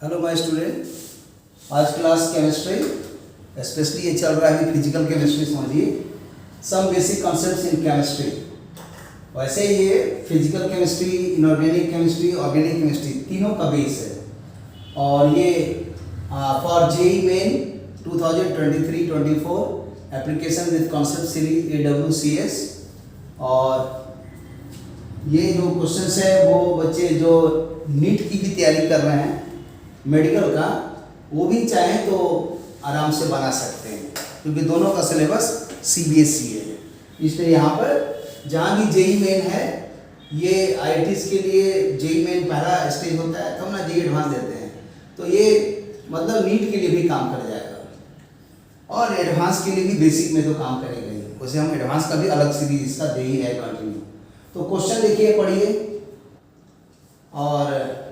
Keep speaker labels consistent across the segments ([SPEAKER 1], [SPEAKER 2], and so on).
[SPEAKER 1] Hello my student, आज class chemistry specially ये चल रहा है फिजिकल केमिस्ट्री। समझिए some basic concepts in chemistry. वैसे ये physical chemistry, inorganic chemistry, organic chemistry तीनों का बेस है और ये for JEE main 2023-24 application with concept series AWCS। और ये जो क्वेश्चंस है वो बच्चे जो नीट की भी तैयारी कर रहे हैं मेडिकल का, वो भी चाहें तो आराम से बना सकते हैं क्योंकि दोनों का सिलेबस CBSE है। इसलिए यहाँ पर जहाँ भी जेई मेन है, ये IITs के लिए जेई मेन पहला स्टेज होता है, तब ना जेई एडवांस देते हैं, तो ये मतलब नीट के लिए भी काम कर जाएगा और एडवांस के लिए भी बेसिक में तो काम करेगा ही। वैसे हम एडवांस का भी अलग सीरीज इसका दे ही है कंटिन्यू। तो क्वेश्चन देखिए, पढ़िए। और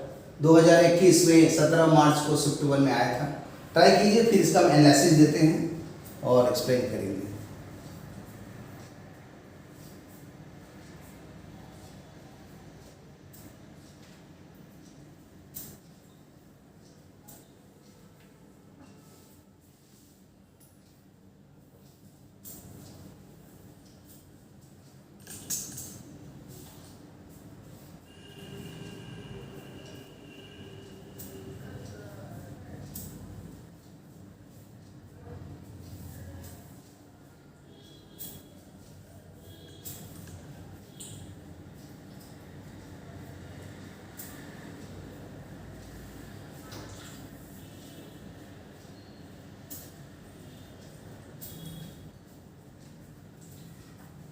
[SPEAKER 1] 2021 में 17 मार्च को शिफ्ट 1 में आया था। ट्राई कीजिए, फिर इसका हम एनालिसिस देते हैं और एक्सप्लेन करेंगे।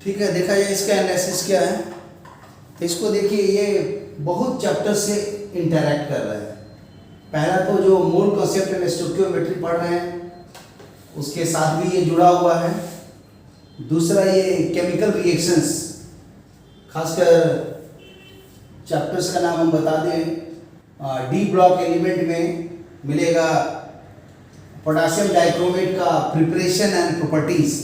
[SPEAKER 1] ठीक है, देखा जाए इसका एनालिसिस क्या है। तो इसको देखिए, ये बहुत चैप्टर से इंटरैक्ट कर रहा है। पहला तो जो मूल कॉन्सेप्ट एंड स्टोइकियोमेट्री पढ़ रहे हैं, उसके साथ भी ये जुड़ा हुआ है। दूसरा ये केमिकल रिएक्शंस, खासकर चैप्टर्स का नाम हम बता दें, डी ब्लॉक एलिमेंट में मिलेगा पोटेशियम डाइक्रोमेट का प्रिपरेशन एंड प्रॉपर्टीज,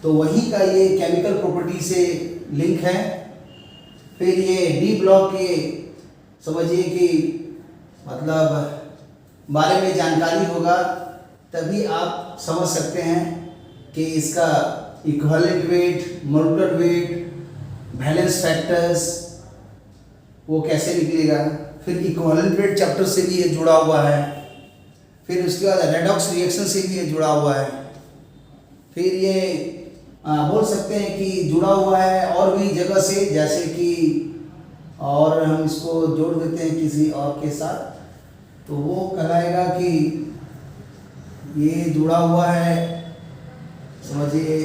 [SPEAKER 1] तो वही का ये केमिकल प्रॉपर्टी से लिंक है। फिर ये डी ब्लॉक के समझिए कि मतलब बारे में जानकारी होगा, तभी आप समझ सकते हैं कि इसका equivalent weight, molecular weight, valence factors वो कैसे निकलेगा। फिर इक्विवेलेंट वेट चैप्टर से भी ये जुड़ा हुआ है। फिर उसके बाद रेडॉक्स रिएक्शन से भी ये जुड़ा हुआ है। फिर ये बोल सकते हैं कि जुड़ा हुआ है और भी जगह से, जैसे कि और हम इसको जोड़ देते हैं किसी और के साथ, तो वो कहलाएगा कि ये जुड़ा हुआ है समझिए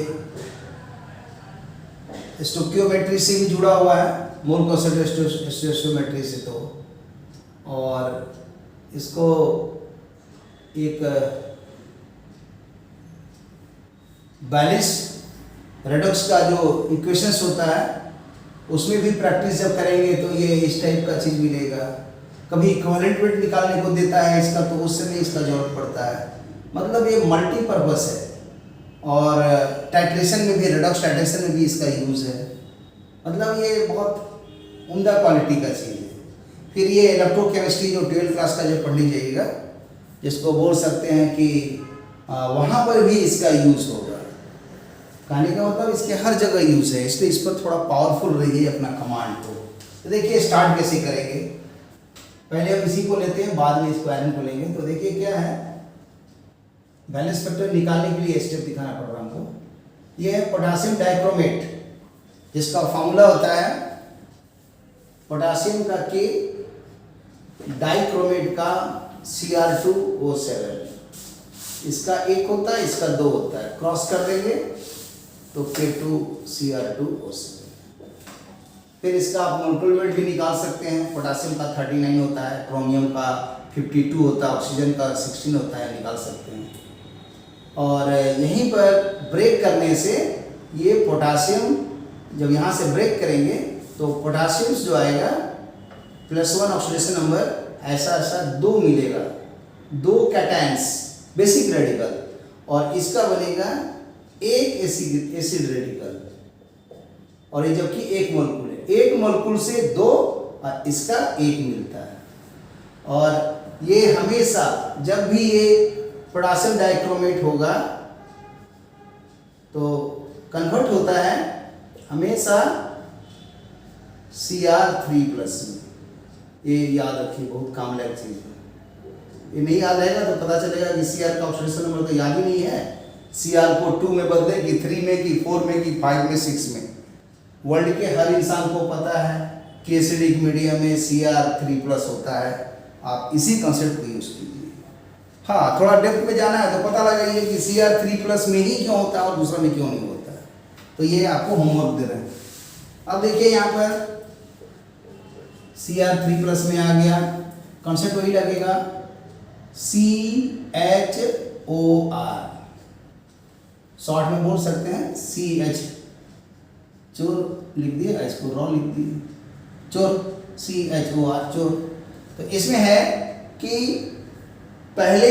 [SPEAKER 1] स्टोइकियोमेट्री से भी जुड़ा हुआ है, मूल कॉन्सेप्ट स्टोइकियोमेट्री से। तो और इसको एक बैलेंस रेडॉक्स का जो इक्वेशंस होता है उसमें भी प्रैक्टिस जब करेंगे तो ये इस टाइप का चीज़ मिलेगा। कभी इक्विवेलेंट वेट निकालने को देता है इसका, तो उससे भी इसका जरूरत पड़ता है। मतलब ये मल्टीपर्पस है और टाइट्रेशन में भी, रेडॉक्स टाइट्रेशन में भी इसका यूज़ है। मतलब ये बहुत उम्दा क्वालिटी का चीज़ है। फिर ये इलेक्ट्रोकेमिस्ट्री जो 12th क्लास का जो पढ़ने जाइएगा, जिसको बोल सकते हैं कि वहाँ पर भी इसका यूज़ होगा। कहने का मतलब इसके हर जगह यूज़ है, इसलिए इस पर थोड़ा पावरफुल रहिए अपना कमांड को। तो देखिए स्टार्ट कैसे करेंगे। पहले हम इसी को लेते हैं, बाद में इसको आयरन को लेंगे। तो देखिए क्या है, बैलेंस फैक्टर निकालने के लिए स्टेप दिखाना पड़ रहा है हमको। ये है पोटेशियम डाइक्रोमेट, जिसका फॉर्मूला होता है पोटेशियम का K, डाइक्रोमेट का Cr2O7। इसका एक होता है, इसका 2 होता है, क्रॉस कर देंगे तो K2Cr2O7। फिर इसका आप मोलेकुलर वेट भी निकाल सकते हैं। पोटेशियम का 39 होता है, क्रोमियम का 52 होता है, ऑक्सीजन का 16 होता है, निकाल सकते हैं। और यहीं पर ब्रेक करने से ये पोटेशियम जब यहाँ से ब्रेक करेंगे तो पोटेशियम जो आएगा +1 ऑक्सीडेशन नंबर, ऐसा ऐसा 2 मिलेगा, 2 कैटायंस बेसिक रेडिकल, और इसका बनेगा एक एसिड रेडिकल। और ये जबकि एक मोलेकुल है, एक मोलेकुल से 2 और इसका 1 मिलता है। और ये हमेशा जब भी ये पोटेशियम डाइक्रोमेट होगा तो कन्वर्ट होता है हमेशा Cr3+ में। ये याद रखिए, बहुत काम लायक चीज़ है। ये नहीं याद रहेगा तो पता चलेगा कि Cr का ऑक्सीडेशन नंबर तो याद ही नहीं है। Cr को 2 में बदले कि 3 में कि 4 में कि 5 में 6 में। वर्ल्ड के हर इंसान को पता है कि एसिडिक मीडियम में Cr3+ होता है। आप इसी कंसेप्ट को यूज कीजिए। हाँ, थोड़ा डेप्थ में जाना है तो पता लगाइए कि Cr3+ में ही क्यों होता है और दूसरा में क्यों नहीं होता है। तो ये आपको होमवर्क दे रहे हैं। अब देखिए यहाँ पर Cr3+ में आ गया, कॉन्सेप्ट वही लगेगा CHOR, शॉर्ट में बोल सकते हैं CH, चोर लिख दिए, एच को रॉ लिख दिए, चोर CHOR चोर। तो इसमें है कि पहले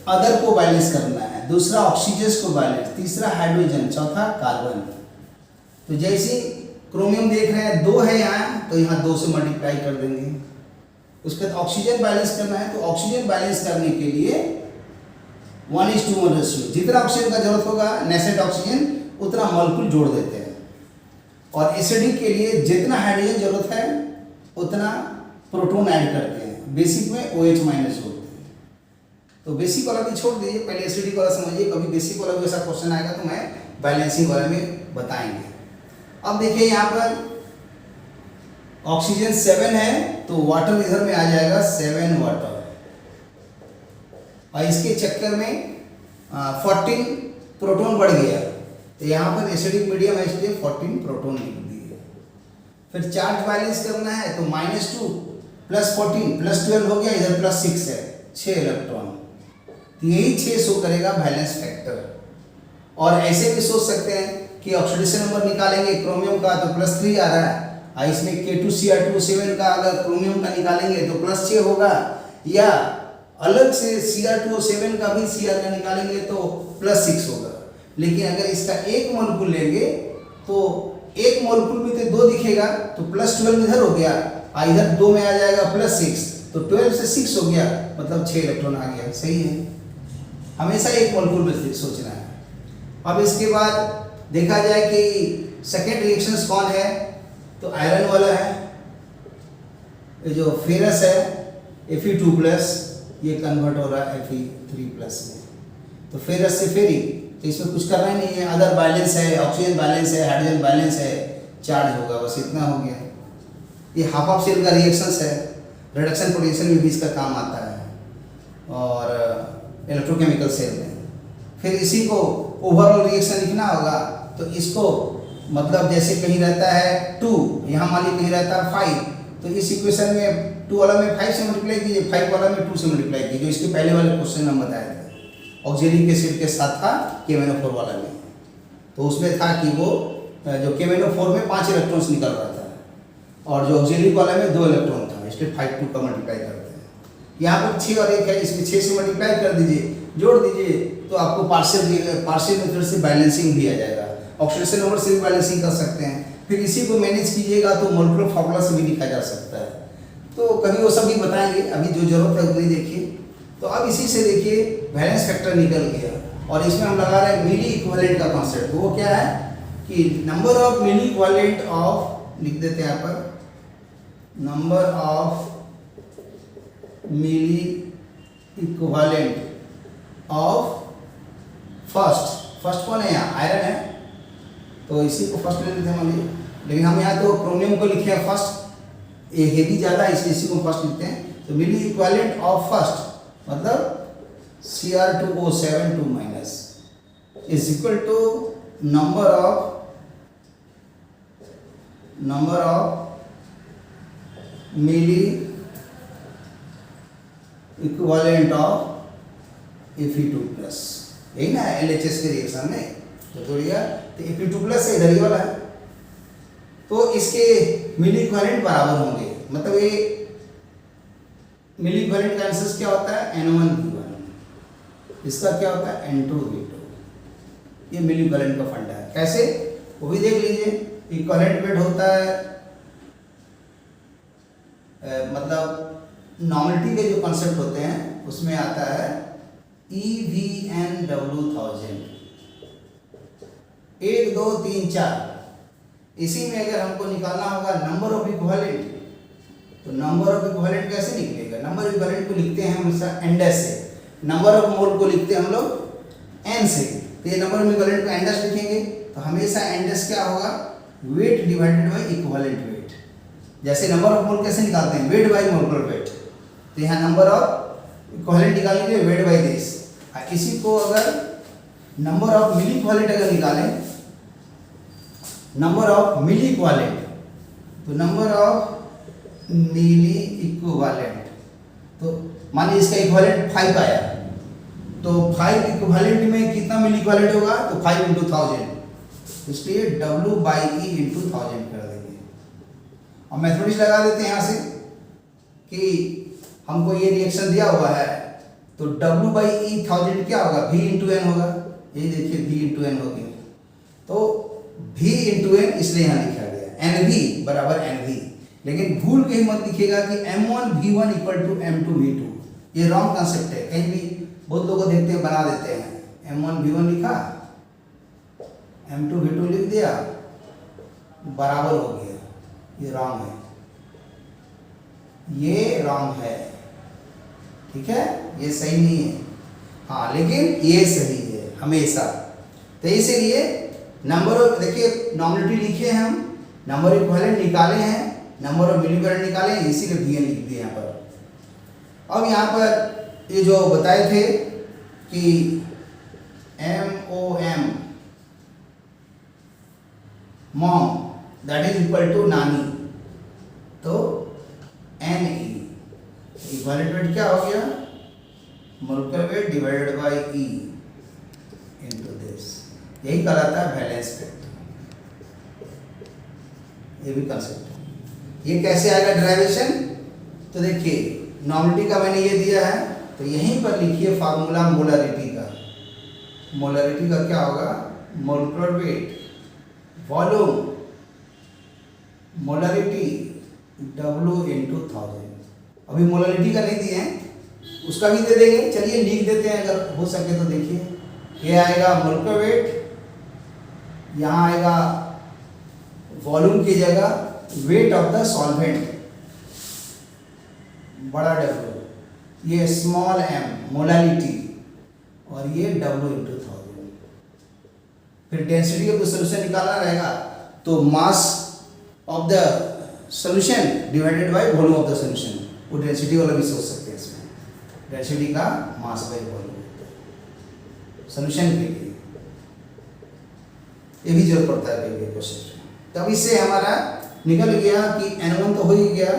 [SPEAKER 1] अदर को बैलेंस करना है, दूसरा ऑक्सीजन को बैलेंस, तीसरा हाइड्रोजन, चौथा कार्बन। तो जैसे क्रोमियम देख रहे हैं 2 है यहाँ, तो यहाँ 2 से मल्टीप्लाई कर देंगे। उसके बाद ऑक्सीजन बैलेंस करना है, तो ऑक्सीजन बैलेंस करने के लिए 1:1 रेशियो, जितना ऑक्सीजन का जरूरत होगा नेसेंट ऑक्सीजन उतना मॉलिक्यूल जोड़ देते हैं। और एसिडिक के लिए जितना हाइड्रोजन जरूरत है उतना प्रोटॉन ऐड करते हैं। बेसिक में OH- जोड़ते हैं। तो बेसिक वाला भी छोड़ दीजिए, पहले एसिडिक वाला समझिए। कभी बेसिक वाला भी ऐसा क्वेश्चन आएगा तो मैं बैलेंसिंग वाले में बताएंगे। अब देखिए यहाँ पर ऑक्सीजन 7 है तो वाटर इधर में आ जाएगा 7 वाटर, और इसके चक्कर में 14 प्रोटॉन बढ़ गया, तो यहाँ पर एसिडिक मीडियम है इसलिए 14 प्रोटॉन लिख दिए। फिर चार्ज बैलेंस करना है तो -2 + 14 + 12 हो गया, इधर +6 है, 6 इलेक्ट्रॉन। तो यही 6 शो करेगा बैलेंस फैक्टर। और ऐसे भी सोच सकते हैं कि ऑक्सीडेशन नंबर निकालेंगे क्रोमियम का तो +3 आ रहा है, और इसमें K2Cr2O7 का अगर क्रोमियम का निकालेंगे तो +6 होगा, या अलग से Cr2O7 का भी Cr का निकालेंगे तो +6 होगा। लेकिन अगर इसका एक मॉलिक्यूल लेंगे तो एक मॉलिक्यूल में तो 2 दिखेगा, तो +12 इधर हो गया, और इधर 2 में आ जाएगा +6, तो 12 से 6 हो गया, मतलब 6 इलेक्ट्रॉन आ गया। सही है, हमेशा एक मॉलिक्यूल में सोचना है। अब इसके बाद देखा जाए कि सेकेंड रिएक्शंस कौन है, तो आयरन वाला है, ये जो फेरस है Fe2+, ये कन्वर्ट हो रहा है Fe3+ में। तो फेरस से फेरी, तो इसमें कुछ करना ही नहीं है। अदर बैलेंस है, ऑक्सीजन बैलेंस है, हाइड्रोजन बैलेंस है, चार्ज होगा, बस इतना हो गया। ये हाफ ऑफ सेल का रिएक्शंस है, रिडक्शन पोटेंशियल में भी इसका काम आता है, और इलेक्ट्रोकेमिकल सेल में। फिर इसी को ओवरऑल रिएक्शन लिखना होगा, तो इसको मतलब जैसे कहीं रहता है 2, यहाँ मान लीजिए कहीं रहता है 5, तो इस इक्वेशन में 2 वाला में 5 से मल्टीप्लाई कीजिए, 5 वाला में 2 से मल्टीप्लाई कीजिए, जो इसके पहले वाले क्वेश्चन में बताया था। ऑक्सिलियरी एसिड के साथ था KMnO4 वाला में, तो उसमें था कि वो जो KMnO4 में 5 इलेक्ट्रॉन्स निकल रहा था, और जो ऑक्सिलियरी वाला में 2 इलेक्ट्रॉन था, इसलिए 5 2 का मल्टीप्लाई करते हैं। यहाँ पर 6 और 1 है, इसमें 6 से मल्टीप्लाई कर दीजिए, जोड़ दीजिए, तो आपको पार्शियल मेथड से बैलेंसिंग भी आ जाएगा। ऑक्सीडेशन नंबर से भी बैलेंसिंग कर सकते हैं। फिर इसी को मैनेज कीजिएगा तो मोलेकुलर फार्मूला से भी लिखा जा सकता है। तो कभी वो सब भी बताएंगे, अभी जो जरूरत है उतनी देखिए। तो अब इसी से देखिए बैलेंस फैक्टर निकल गया, और इसमें हम लगा रहे हैं मिली इक्विवेलेंट का कॉन्सेप्ट। तो वो क्या है कि number of milliequivalent of, लिख देते हैं यहाँ पर, number of milliequivalent of first कौन है यहाँ, आयरन है, तो इसी को फर्स्ट ले लेते हैं मान लीजिए। लेकिन हम यहाँ तो क्रोमियम को लिखे हैं फर्स्ट, ये हेवी ज़्यादा है इसलिए इसी को फर्स्ट लिखते हैं। तो मिली इक्विवेलेंट ऑफ फर्स्ट मतलब Cr2O7 2- is equal to number of milliequivalent of Fe2+, यही ना LHS के रिएक्शन में तो थोड़िया, तो Fe2+ है, इधर ही वाला है, तो इसके मिली इक्विवेलेंट बराबर होंगे। मतलब ये मिली इक्विवेलेंट का आंसर क्या होता है N1V1, इसका क्या होता है N2V2। ये मिली इक्विवेलेंट का फंडा है। कैसे, वो भी देख लीजिए। इक्विवेलेंट वेट होता है मतलब नॉर्मलिटी के जो कॉन्सेप्ट होते हैं उसमें आता है EVNW1000, 1 2 3 4। इसी में अगर हमको निकालना होगा नंबर ऑफ इक्विवेलेंट, तो नंबर ऑफ इक्विवेलेंट कैसे निकलेगा? नंबर ऑफ इक्विवेलेंट को लिखते हैं हमेशा एंडस से, नंबर ऑफ मोल को लिखते हैं हम लोग एन से। तो ये नंबर ऑफ इक्विवेलेंट को एंडस लिखेंगे तो हमेशा एंडस क्या होगा? Weight divided by equivalent weight. जैसे नंबर ऑफ मोल कैसे निकालते हैं? Weight by molecular weight. तो यहाँ नंबर ऑफ इक्विवेलेंट निकालने के लिए वेट बाई दिस। इसी को अगर नंबर ऑफ मिली इक्विवेलेंट अगर निकालें, नंबर ऑफ मिली इक्विवेलेंट, तो नंबर ऑफ मिली इक्विवेलेंट, तो मानिए इसका इक्विवेलेंट 5 आया, तो 5 इक्विवेलेंट में कितना मिली इक्विवेलेंट होगा? तो 5 × 1000, इसलिए W/E × 1000 कर देंगे। और मैथमेटिक्स लगा देते हैं यहाँ से कि हमको ये रिएक्शन दिया हुआ है, तो W/E 1000 क्या होगा? V × N होगा। ये देखिए V × N हो गया, तो V × N इसलिए यहाँ लिखा गया NV बराबर NV। लेकिन भूल के ही मत लिखिएगा कि M1V1 = M2V2, ये रॉन्ग कंसेप्ट है। कहीं भी बहुत लोग देखते हैं बना देते हैं, M1V1 लिखा, M2V2 लिख दिया, बराबर हो गया। ये रॉन्ग है, ये रॉन्ग है, ठीक है, ये सही नहीं है। हाँ, लेकिन ये सही है हमेशा। तो इसीलिए नंबर ऑफ, देखिए नॉर्मलिटी लिखे हैं हम, नंबर ऑफ इक्विवेलेंट निकाले हैं, नंबर ऑफ मिली इक्विवेलेंट निकाले हैं, इसीलिए VN लिख दिए यहाँ पर। अब यहाँ पर ये जो बताए थे कि MOM mom that is equal to नानी, तो NE इक्विवेलेंट वेट क्या हो गया? Molecular weight divided by E into this, यही कहलाता है बैलेंस फैक्टर। ये भी कंसेप्ट है। ये कैसे आएगा डेरिवेशन? तो देखिए नॉर्मलिटी का मैंने ये दिया है, तो यहीं पर लिखिए फार्मूला मोलरिटी का। मोलरिटी का क्या होगा? Molecular weight volume molarity W × 1000। अभी मोलरिटी का नहीं दिए हैं, उसका भी दे देंगे। चलिए लिख देते हैं अगर हो सके तो। देखिए ये आएगा मोलकुलर वेट, यहाँ आएगा वॉल्यूम की जगह वेट ऑफ द सॉल्वेंट बड़ा W, ये स्मॉल m मोलालिटी, और ये W × 1000। फिर डेंसिटी ऑफ द सॉल्यूशन निकालना रहेगा, तो mass of the solution divided by volume of the solution. वो डेंसिटी वाला भी सोच सकते हैं इसमें, डेंसिटी का मास बाय वॉल्यूम सॉल्यूशन के लिए। ये भी जरूरत पड़ता है क्वेश्चन। तब इससे हमारा निकल गया कि N1 तो हो ही गया,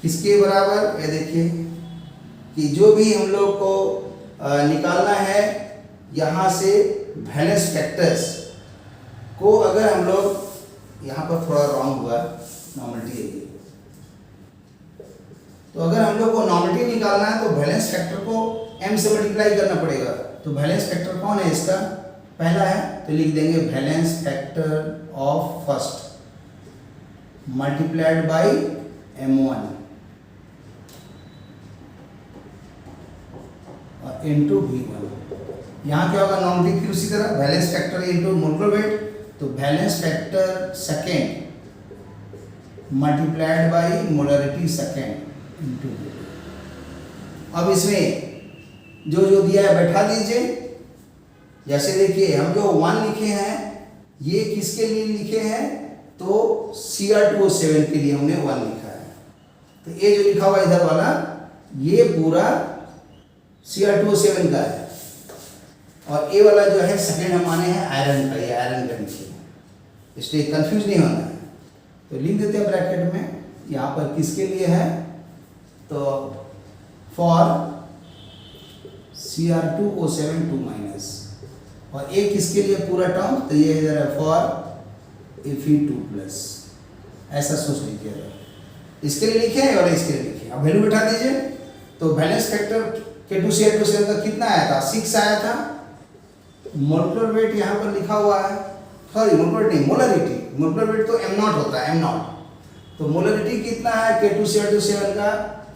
[SPEAKER 1] किसके बराबर? ये देखिए कि जो भी हम लोग को निकालना है यहाँ से बैलेंस फैक्टर्स को, अगर हम लोग यहाँ पर थोड़ा रॉन्ग हुआ नॉर्मलिटी, तो अगर हम लोग को नॉर्मलिटी निकालना है तो बैलेंस फैक्टर को m से मल्टीप्लाई करना पड़ेगा। तो बैलेंस फैक्टर कौन है इसका? पहला है, तो लिख देंगे balance factor of first multiplied by M1 into V1। यहाँ क्या होगा? नॉर्मलिटी की उसी तरह balance factor into molecular weight, तो balance factor second multiplied by molarity second into. अब इसमें जो जो दिया है बैठा दीजिए। जैसे देखिए हम जो 1 लिखे हैं, ये किसके लिए लिखे हैं? तो Cr2O7 के लिए हमने 1 लिखा है। तो ये जो लिखा हुआ इधर वाला, ये पूरा Cr2O7 का है, और ये वाला जो है सेकेंड हम माने हैं आयरन का, ये आयरन का लिखे हैं, इसलिए कंफ्यूज नहीं होना है। तो लिख देते हैं ब्रैकेट में, यहाँ पर किसके लिए है? तो फॉर Cr2O7 2-, और एक किसके लिए पूरा टर्म? तो ये इधर है फॉर Fe2+। ऐसा सोच लीजिएगा, इसके लिए लिखे और इसके लिए लिखे। अब वैल्यू बैठा दीजिए। तो बैलेंस फैक्टर K2Cr2O7 का कितना आया था? 6 आया था। मोलकुलर वेट यहाँ पर लिखा हुआ है, सॉरी मोलकुलर नहीं, मोलरिटी। मोलकुलर वेट तो M0 होता है, M0। तो मोलरिटी कितना है K2Cr2O7 का?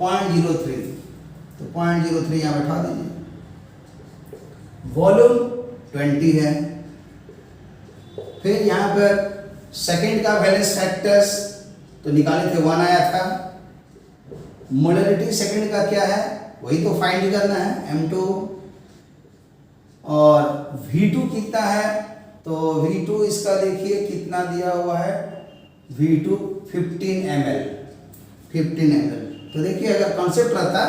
[SPEAKER 1] 0.03, तो 0.03 यहाँ बैठा दीजिए। वॉल्यूम 20 है। फिर यहाँ पर सेकंड का वैलेंस फैक्टर्स तो निकाले थे, 1 आया था। मोलरिटी सेकंड का क्या है वही तो फाइंड करना है, M2। और V2 कितना है, तो V2 इसका देखिए कितना दिया हुआ है, V2 15 ml। तो देखिए अगर कॉन्सेप्ट रहता,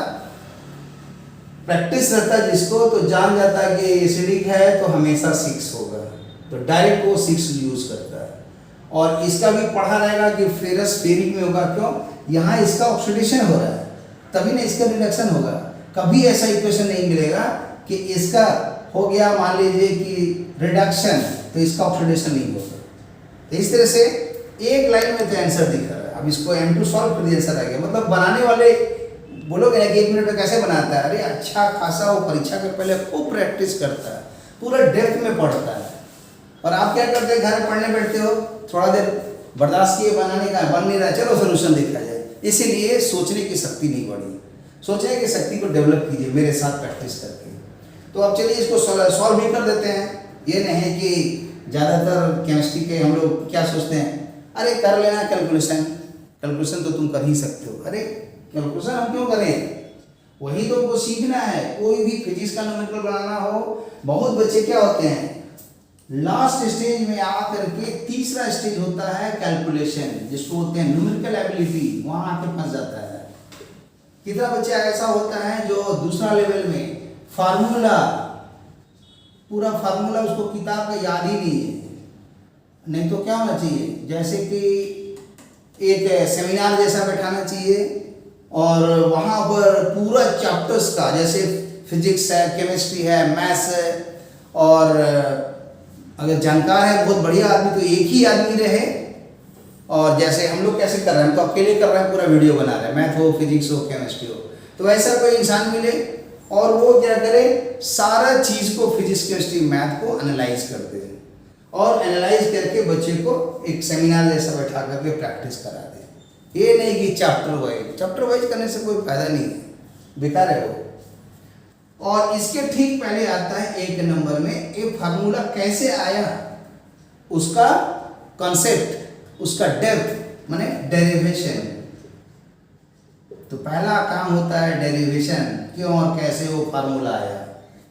[SPEAKER 1] प्रैक्टिस रहता जिसको, तो जान जाता कि एसिडिक है तो हमेशा 6 होगा, तो डायरेक्ट वो 6 यूज करता है। और इसका भी पढ़ा रहेगा कि फेरस फेरिक में होगा, क्यों, यहाँ इसका ऑक्सीडेशन हो रहा है तभी ना इसका रिडक्शन होगा। कभी ऐसा इक्वेशन नहीं मिलेगा कि इसका हो गया मान लीजिए कि रिडक्शन तो इसका ऑक्सीडेशन नहीं होगा। तो इस तरह से एक लाइन में तो आंसर दिख रहा है। अब इसको M2 सॉल्व कर दिया, आंसर आ गया। मतलब बनाने वाले बोलोगे ना कि 1 मिनट में कैसे बनाता है, अरे अच्छा खासा वो परीक्षा के पहले खूब प्रैक्टिस करता है, पूरा डेप्थ में पढ़ता है। और आप क्या करते हैं, घर में पढ़ने बैठते हो, थोड़ा देर बर्दाश्त किए, बनाने का बन नहीं रहा, चलो सोल्यूशन देखा जाए। इसीलिए सोचने की शक्ति नहीं बढ़ी। सोचने की शक्ति को डेवलप कीजिए मेरे साथ प्रैक्टिस करके। तो अब चलिए इसको सॉल्व भी कर देते हैं। ये नहीं कि ज़्यादातर केमिस्ट्री के हम लोग क्या सोचते हैं, अरे कर लेना कैलकुलेशन तो तुम कर ही सकते हो। अरे कैलकुलेशन हम क्यों करें, वही तो हमको सीखना है। कोई भी फिजिक्स का न्यूमेरिकल बनाना हो, बहुत बच्चे क्या होते हैं लास्ट स्टेज में आकर के, तीसरा स्टेज होता है कैलकुलेशन, जिसको बोलते हैं न्यूमेरिकल एबिलिटी, वहां आके फंस जाता है। कितना बच्चा ऐसा होता है जो दूसरा लेवल में फार्मूला, पूरा फार्मूला उसको किताब का याद ही नहीं है। नहीं तो क्या होना चाहिए, जैसे कि एक सेमिनार जैसा बैठाना चाहिए और वहाँ पर पूरा चैप्टर्स का, जैसे फिजिक्स है, केमिस्ट्री है, मैथ्स है, और अगर जानकार है बहुत बढ़िया आदमी तो एक ही आदमी रहे। और जैसे हम लोग कैसे कर रहे हैं, हम तो अकेले कर रहे हैं, पूरा वीडियो बना रहे हैं, मैथ हो, फिजिक्स हो, केमिस्ट्री हो, तो ऐसा कोई इंसान मिले और वो क्या करे, सारा चीज़ को फिजिक्स केमिस्ट्री मैथ को एनालाइज कर दे, और एनालाइज करके बच्चे को एक सेमिनार जैसा बैठा करके प्रैक्टिस करा दे। ये नहीं कि चैप्टर वाइज करने से कोई फायदा नहीं है, बेकार है वो। और इसके ठीक पहले आता है 1 नंबर में, ये फार्मूला कैसे आया, उसका कॉन्सेप्ट, उसका डेप्थ माने डेरिवेशन। तो पहला काम होता है डेरिवेशन, क्यों और कैसे वो फार्मूला आया,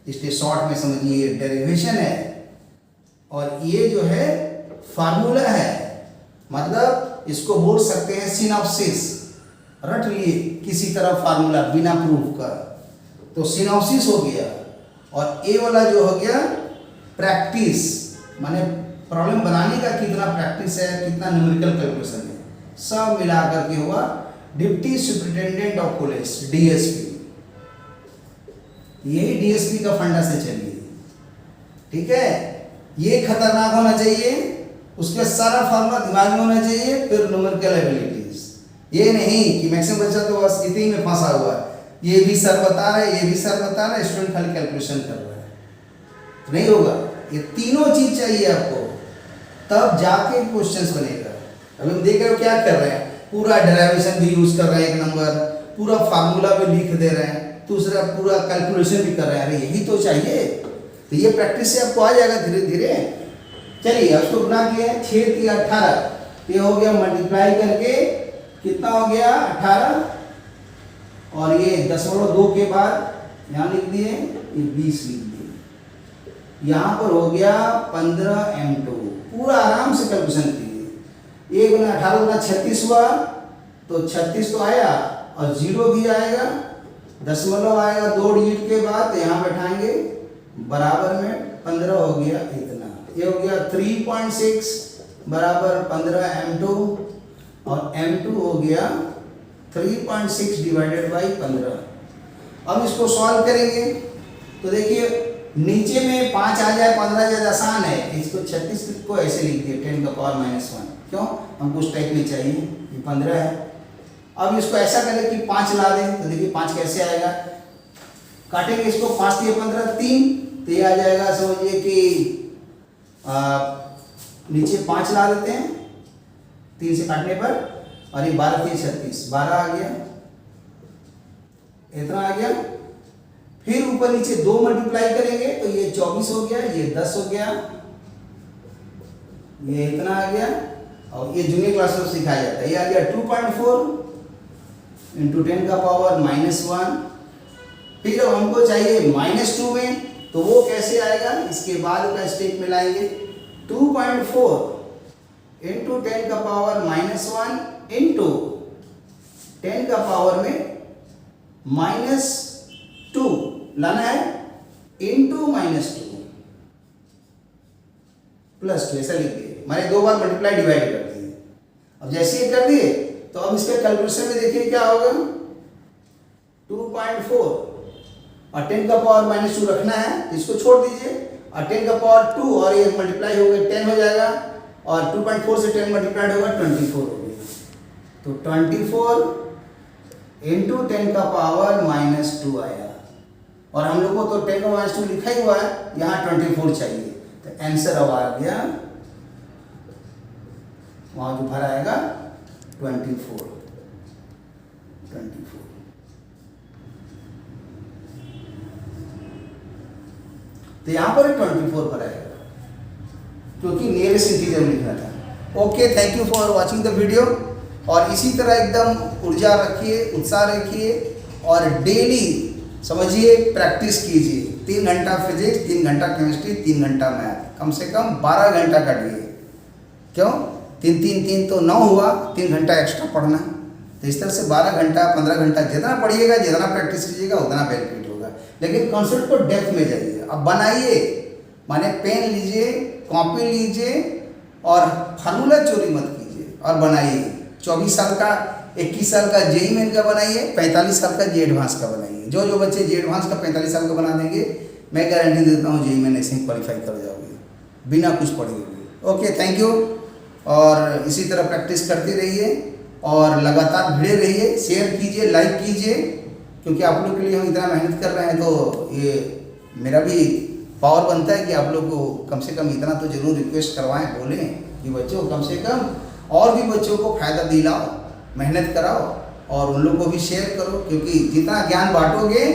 [SPEAKER 1] इसलिए शॉर्ट में समझिए डेरिवेशन है। और ये जो है फार्मूला है, मतलब इसको बोल सकते हैं सिनॉप्सिस। रट लिए किसी तरह फार्मूला बिना प्रूफ का, तो सिनॉप्सिस हो गया। और ए वाला जो हो गया प्रैक्टिस, माने प्रॉब्लम बनाने का कितना प्रैक्टिस है, कितना न्यूमेरिकल कैलकुलेशन है, सब मिला करके हुआ deputy superintendent of college, DSP। यही DSP का फंडा से चलिए, ठीक है। ये खतरनाक होना चाहिए, उसका सारा फार्मूला दिमाग में होना चाहिए, फिर न्यूमेरिकल एबिलिटीज। ये नहीं कि मैक्सिमम बच्चा तो बस इतनी में फंसा हुआ है, ये भी सर बता रहा है, ये भी सर बता रहा है, स्टूडेंट खाली कैलकुलेशन कर रहा है, तो नहीं होगा। ये तीनों चीज चाहिए आपको, तब जाके क्वेश्चंस बनेगा। अभी हम देख रहे हो क्या कर रहे हैं, पूरा डेरिवेशन भी यूज कर रहे हैं 1 नंबर, पूरा फार्मूला भी लिख दे रहे हैं, दूसरा पूरा कैलकुलेशन भी कर रहे हैं। अरे यही तो चाहिए। तो ये प्रैक्टिस से आपको आ जाएगा धीरे धीरे। चलिए अब उसको गुना किए, 6 × 18, ये हो गया मल्टीप्लाई करके कितना हो गया 18, और ये 0.2 के बाद यहाँ लिख दिए, ये 20 लिख दिए। यहाँ पर हो गया 15 M2। पूरा आराम से कैलकुलेशन कीजिए। 1 × 18 × 36 हुआ, तो 36 तो आया और 0 भी आएगा, दशमलव आएगा 2 डिजिट के बाद, यहाँ बैठाएंगे बराबर में 15 हो गया इतना। ये हो गया 3.6 बराबर 15 M2, और M2 हो गया 3.6 डिवाइडेड बाई 15। अब इसको सॉल्व करेंगे तो देखिए नीचे में 5 आ जाए, 15 ज़्यादा आसान है। इसको 36 को ऐसे लिख दिए 10⁻⁻1, क्यों, हमको उस टाइप में चाहिए। ये 15 है। अब इसको ऐसा करें कि 5 ला दें, तो देखिए 5 कैसे आएगा, काटेंगे इसको, 5 × 15 3, तो ये आ जाएगा, समझिए कि नीचे 5 ला देते हैं 3 से काटने पर, और ये 12 × 36 12 आ गया। इतना आ गया। फिर ऊपर नीचे 2 मल्टीप्लाई करेंगे तो ये 24 हो गया, ये 10 हो गया, ये इतना आ गया। और ये जूनियर क्लास में सिखाया जाता है। ये आ गया 2.4 इंटू 10 का पावर -1। फिर अब हमको चाहिए -2 में, तो वो कैसे आएगा, इसके बाद का स्टेप में लाएंगे। 2.4 इंटू 10 का पावर -1 इंटू 10 का पावर में -2 लाना है, इंटू -2 +2 ऐसा लिख दिए। मैंने 2 बार मल्टीप्लाई डिवाइड कर दिए। अब जैसे ये कर दिए तो अब इसके कैलकुलेशन में देखिए क्या होगा। 2.4 और 10 का पावर -2 रखना है तो इसको छोड़ दीजिए, और 10 का पावर 2 और ये मल्टीप्लाई हो गया 10 हो जाएगा, और 2.4 से 10 मल्टीप्लाइड होगा 24 हो गया। तो 24 इंटू 10 का पावर -2 आया। और हम लोग को तो 10 का -2 लिखा ही हुआ है, यहाँ 24 चाहिए। तो आंसर अब आ गया, वहाँ जो भर आएगा 24। तो यहाँ पर 24 पर आएगा, क्योंकि नियरेस्ट इंटीजर लिखना था। Okay, thank you for watching the video. और इसी तरह एकदम ऊर्जा रखिए, उत्साह रखिए, और डेली समझिए, प्रैक्टिस कीजिए। 3 घंटा फिजिक्स, 3 घंटा केमिस्ट्री, 3 घंटा मैथ, कम से कम 12 घंटा काटिए। क्यों? 3 तो 9 हुआ, 3 घंटा एक्स्ट्रा पढ़ना। तो इस तरह से 12 घंटा 15 घंटा जितना पढ़िएगा, जितना प्रैक्टिस कीजिएगा, उतना बेनिफिट होगा। लेकिन कॉन्सेप्ट को डेप्थ में जाइए। अब बनाइए, माने पेन लीजिए, कॉपी लीजिए, और फार्मूला चोरी मत कीजिए, और बनाइए। 24 साल का, 21 साल का जेईई मेन का बनाइए, 45 साल का जी एडवांस का बनाइए। जो बच्चे जी एडवांस का 45 साल का बना देंगे, मैं गारंटी देता हूँ जेईई मेन ऐसे ही क्वालिफाई कर जाओगे, बिना कुछ पढ़े हुए। Okay, thank you. और इसी तरह प्रैक्टिस करते रहिए, और लगातार भिड़े रहिए, शेयर कीजिए, लाइक कीजिए, क्योंकि आप लोग के लिए हम इतना मेहनत कर रहे हैं, तो ये मेरा भी पावर बनता है कि आप लोग को कम से कम इतना तो जरूर रिक्वेस्ट करवाएं, बोलें कि बच्चों कम से कम और भी बच्चों को फ़ायदा दिलाओ, मेहनत कराओ, और उन लोगों को भी शेयर करो, क्योंकि जितना ज्ञान बांटोगे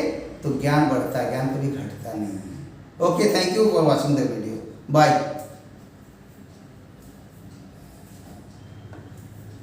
[SPEAKER 1] तो ज्ञान बढ़ता है, ज्ञान कभी घटता नहीं है। Okay, thank you for watching the video, bye.